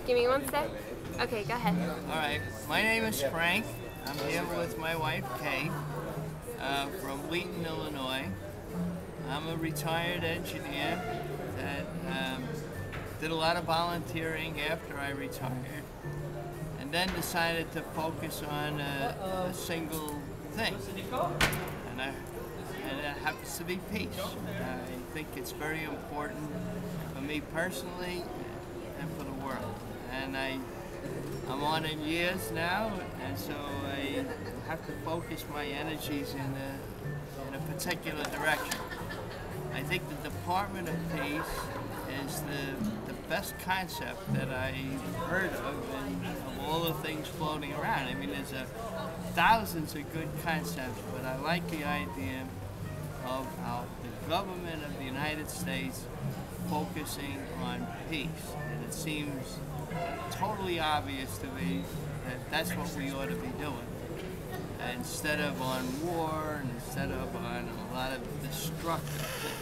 Give me one sec. Okay, go ahead. All right. My name is Frank. I'm here with my wife, Kay, from Wheaton, Illinois. I'm a retired engineer that did a lot of volunteering after I retired, and then decided to focus on a single thing, and it happens to be peace. I think it's very important for me personally and for the world. And I'm on in years now, and so I have to focus my energies in a particular direction. I think the Department of Peace is the best concept that I've heard of all the things floating around. I mean, there's thousands of good concepts, but I like the idea of how the government of the United States focusing on peace. And it seems totally obvious to me that that's what we ought to be doing. Instead of on war, and instead of on a lot of destructive things.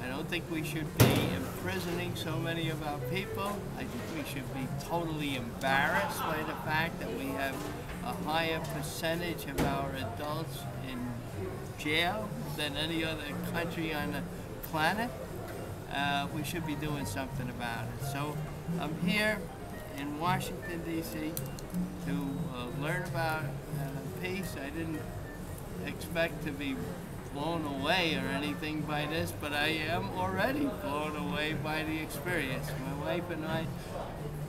I don't think we should be imprisoning so many of our people. I think we should be totally embarrassed by the fact that we have a higher percentage of our adults in jail than any other country on the planet. We should be doing something about it. So I'm here in Washington, D.C. to learn about peace. I didn't expect to be blown away or anything by this, but I am already blown away by the experience. My wife and I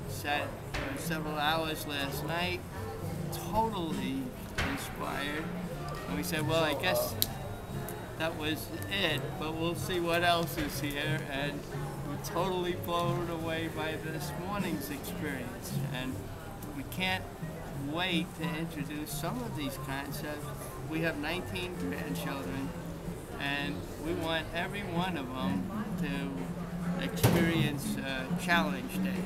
sat for several hours last night, totally inspired, and we said, well, I guess that was it, but we'll see what else is here, and we're totally blown away by this morning's experience. And we can't wait to introduce some of these concepts. We have 19 grandchildren, and we want every one of them to experience Challenge Day.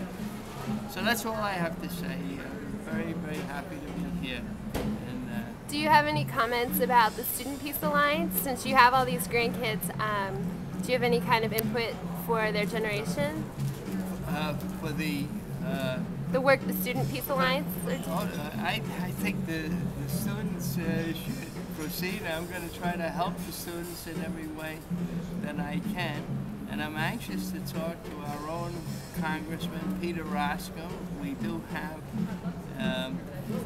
So that's all I have to say. I'm very, very happy to be here. And, do you have any comments about the Student Peace Alliance? Since you have all these grandkids, do you have any kind of input for their generation? For the work the Student Peace Alliance? I think the students should proceed. I'm going to try to help the students in every way that I can. And I'm anxious to talk to our own Congressman, Peter Roscoe. We do have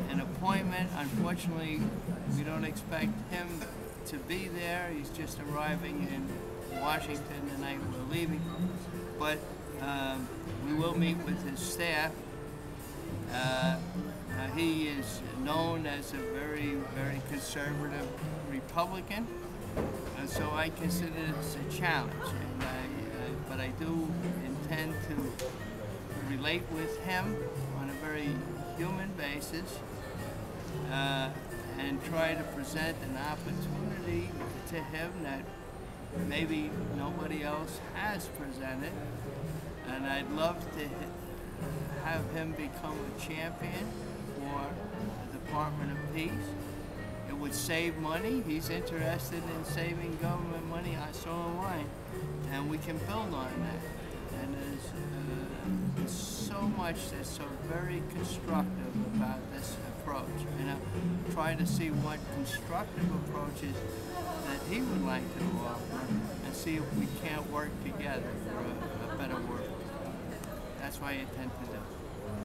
an appointment. Unfortunately, we don't expect him to be there. He's just arriving in Washington the night we're leaving. But we will meet with his staff. He is known as a very, very conservative Republican, and so I consider this a challenge. But I do intend to relate with him on a very human basis and try to present an opportunity to him that maybe nobody else has presented. And I'd love to have him become a champion for the Department of Peace. It would save money. He's interested in saving government money. So am I. And we can build on that. And there's so much that's so very constructive about this approach. And I'm trying to see what constructive approaches that he would like to offer and see if we can't work together for a better world. That's what I intend to do.